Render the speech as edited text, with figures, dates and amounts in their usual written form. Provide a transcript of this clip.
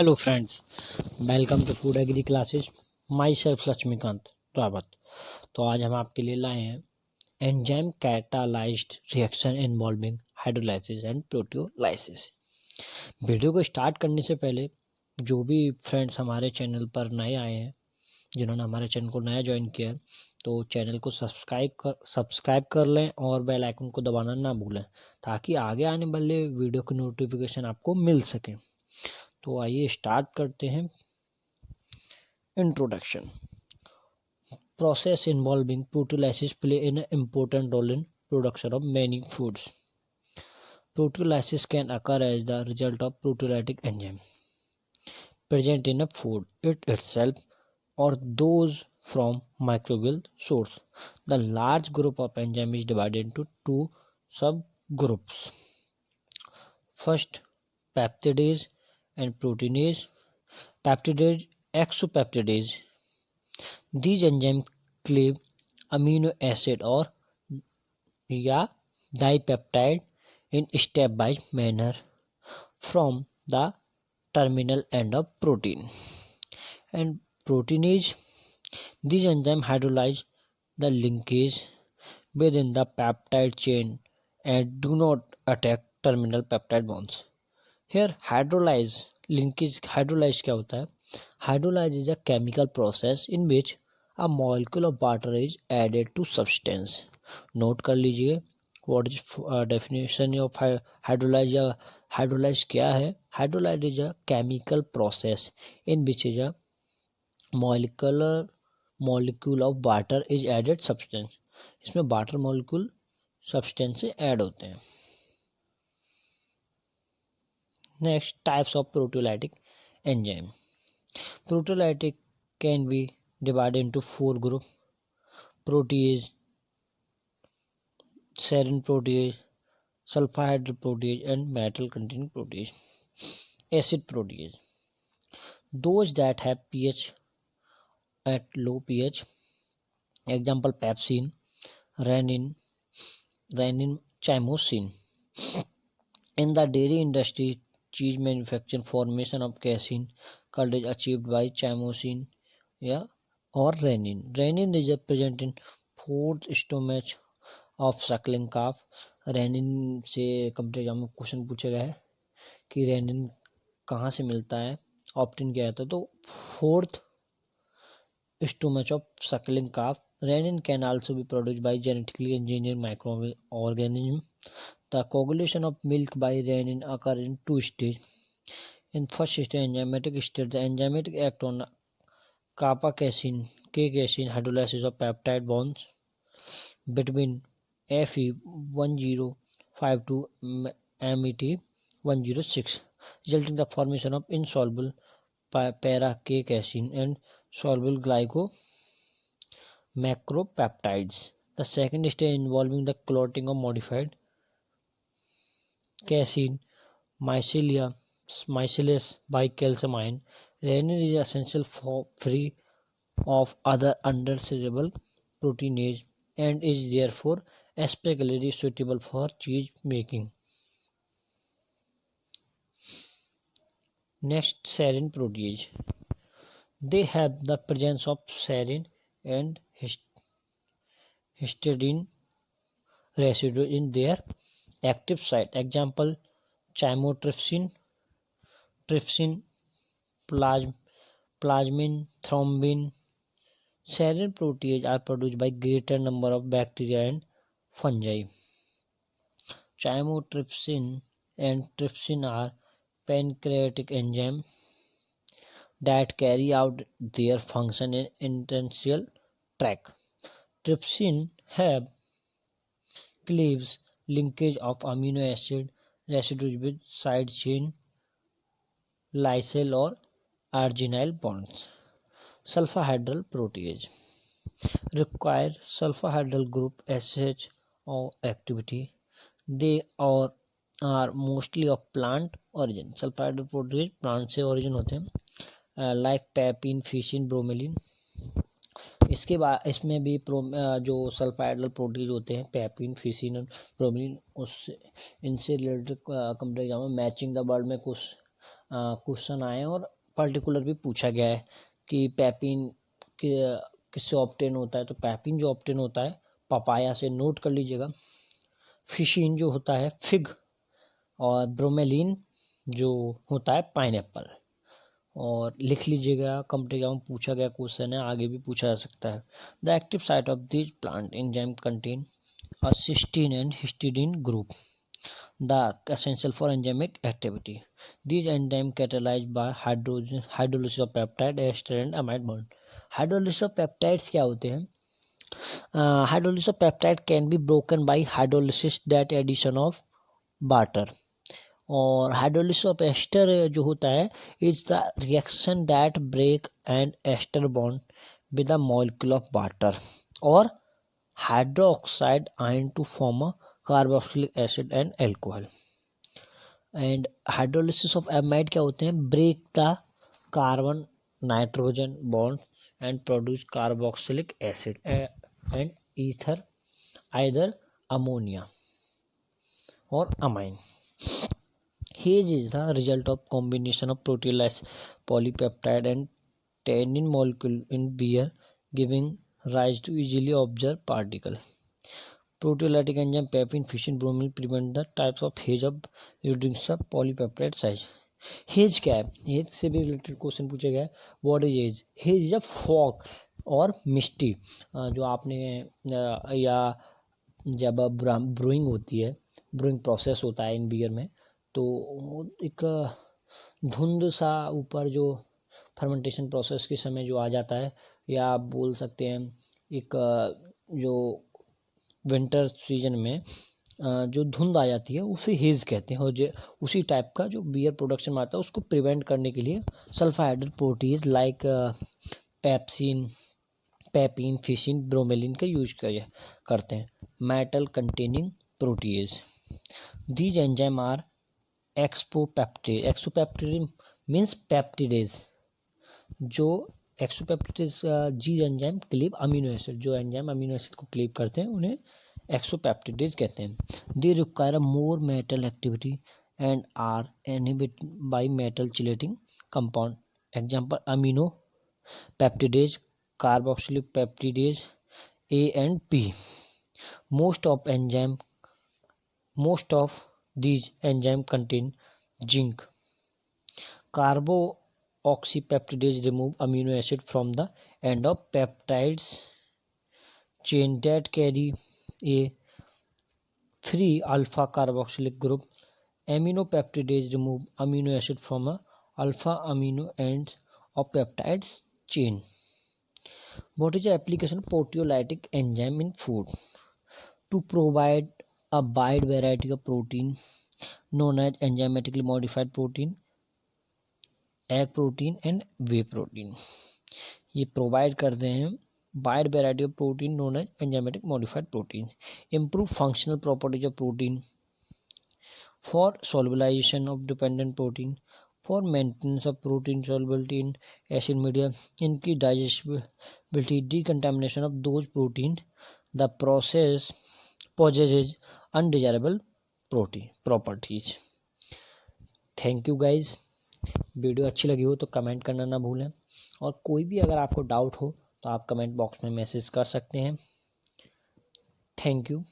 Hello friends, welcome to food agri classes. Myself Laxmikant Rawat. तो आज हम आपके लिए लाए हैं enzyme catalysed reaction involving hydrolysis and proteolysis. Video को स्टार्ट करने से पहले जो भी फ्रेंड्स हमारे चैनल पर नए आए हैं, जिन्होंने हमारे चैनल को नया ज्वाइन किया है, तो चैनल को सब्सक्राइब कर लें और बेल आइकन को दबाना ना भूलें, ताकि आगे आने वाले वीडियो की नोटिफिकेशन आपको मिल सके। तो आइए स्टार्ट करते हैं। Introduction. Process involving proteolysis play an important role in production of many foods. Proteolysis can occur as the result of proteolytic enzyme present in a food it itself or those from microbial source. The large group of enzyme is divided into two subgroups. First, peptidase and proteinase. Peptidase, exopeptidase. These enzymes cleave amino acid or या dipeptide in stepwise manner from the terminal end of protein. And proteinase, these enzymes hydrolyze the linkage within the peptide chain and do not attack terminal peptide bonds. Here hydrolyze क्या होता है? Hydrolyze is a chemical process in which a molecule of water is added to substance. Note कर लीजिए, what is definition of hydrolyze या hydrolyze क्या है? Hydrolyze is a chemical process in which is a molecule of water is added substance. इसमें water molecule substance से add होते हैं. Next, types of proteolytic enzyme. Proteolytic can be divided into four groups: protease, serine protease, sulfur protease, and metal containing protease. Acid protease, those that have pH at low pH. Example: pepsin, renin, chymosin. In the dairy industry, cheese manufacturing, formation of casein curd is achieved by chymosin or renin. Renin is present in fourth stomach of suckling calf. Rennin से complete exam में question पूछा गया है कि rennin कहाँ से मिलता है, ऑप्टेन किया जाता है, तो fourth stomach of suckling calf. Renin can also be produced by genetically engineered microorganisms. The coagulation of milk by renin occurs in two stages. In first stage, enzymatic state, the enzymatic act on kappa casein, K casein hydrolysis of peptide bonds between Fe1052 MET106, resulting in the formation of insoluble para-K casein and soluble macropeptides. The second stage involving the clotting of modified casein mycelius by calcium ion. Renin is essential for free of other undesirable proteinase and is therefore especially suitable for cheese making. Next, serine protease. They have the presence of serine and histidine residue in their active site. Example: chymotrypsin, trypsin, plasmin, thrombin. Serine proteases are produced by greater number of bacteria and fungi. Chymotrypsin and trypsin are pancreatic enzymes that carry out their function in intestinal tract. Trypsin have cleaves linkage of amino acid residues with side chain lysyl or arginyl bonds. Sulfahydryl protease require sulfahydryl group SH or activity. They are mostly of plant origin. Sulfahydryl protease plant से origin होते हैं, like piping, ficin, bromelain. इसके बाद इसमें भी जो सल्फाइडल proteases होते हैं, पैपिन, फिसिन और ब्रोमीन, उससे इनसे रिलेटेड कंप्लीट एग्जाम में मैचिंग द वर्ड में कुछ क्वेश्चन आए और पर्टिकुलर भी पूछा गया है कि पैपिन किससे ऑब्टेन होता है। तो पैपिन जो ऑब्टेन होता है पपाया से, नोट कर लीजिएगा। फिशिन जो होता है फिग, और ब्रोमेलिन जो होता है पाइनएप्पल। और लिख लीजिएगा, कम पूछा गया क्वेश्चन है, आगे भी पूछा जा सकता है। The active site of this plant enzyme contain a cysteine and histidine group, the essential for enzymatic activity. These enzymes catalyzed by hydrolysis of peptide, ester and amide bond. Hydrolysis of peptides क्या होते हैं? Hydrolysis of peptide can be broken by hydrolysis that addition of water. और hydrolysis of ester जो होता है is the reaction that break and ester bond with the molecule of water और hydroxide ion to form a carboxylic acid and alcohol. And hydrolysis of amide क्या होते हैं? Break the carbon nitrogen bond and produce carboxylic acid and ether, either ammonia और amine. Haze is the result of combination of proteolysis polypeptide and tannin molecule in beer, giving rise to easily observed particle. Proteolytic enzyme pepin, fission, bromine prevent the types of haze of reducing the polypeptide size. Hedge क्या है? Hedge से भी related question पूछा गया है। What is hedge? Hedge is a fog और मिस्टी। जो आपने या जब ब्रूइंग होती है, ब्रूइंग प्रोसेस होता है इन बियर में, तो एक धुंध सा ऊपर जो फर्मेंटेशन प्रोसेस के समय जो आ जाता है, या आप बोल सकते हैं एक जो विंटर सीजन में जो धुंध आ जाती है उसे हेज कहते हैं। और जो उसी टाइप का जो बियर प्रोडक्शन में आता है उसको प्रिवेंट करने के लिए sulfhydryl protease like papain, ficin, bromelain का यूज करते हैं। Metal containing protease, these enzyme are exopeptide. Exopeptide means peptidase. जो एक्सोपेप्टिडेज जी एंजाइम क्लीव अमीनो एसिड, जो एंजाइम अमीनो एसिड को क्लीव करते हैं उन्हें एक्सोपेप्टिडेज कहते हैं। They require a more metal activity and are inhibited by metal chelating compound. Example amino peptidase, carboxylic peptidase A and P. Most of these enzymes contain zinc. Carboxypeptidase remove amino acid from the end of peptides chain that carry a free alpha carboxylic group. Aminopeptidase remove amino acid from a alpha amino ends of peptides chain. What is the application of proteolytic enzyme in food? To provide a wide variety of protein known as enzymatically modified protein, egg protein and whey protein. ये provide करते हैं wide variety of protein known as enzymatic modified protein. Improve functional properties of protein for solubilization of dependent protein, for maintenance of protein solubility in acid media, increase digestibility, decontamination of those proteins. The process possesses undesirable properties. Thank you guys. Video अच्छी लगी हो तो comment करना ना भूलें, और कोई भी अगर आपको डाउट हो तो आप कमेंट बॉक्स में मैसेज कर सकते हैं। Thank you.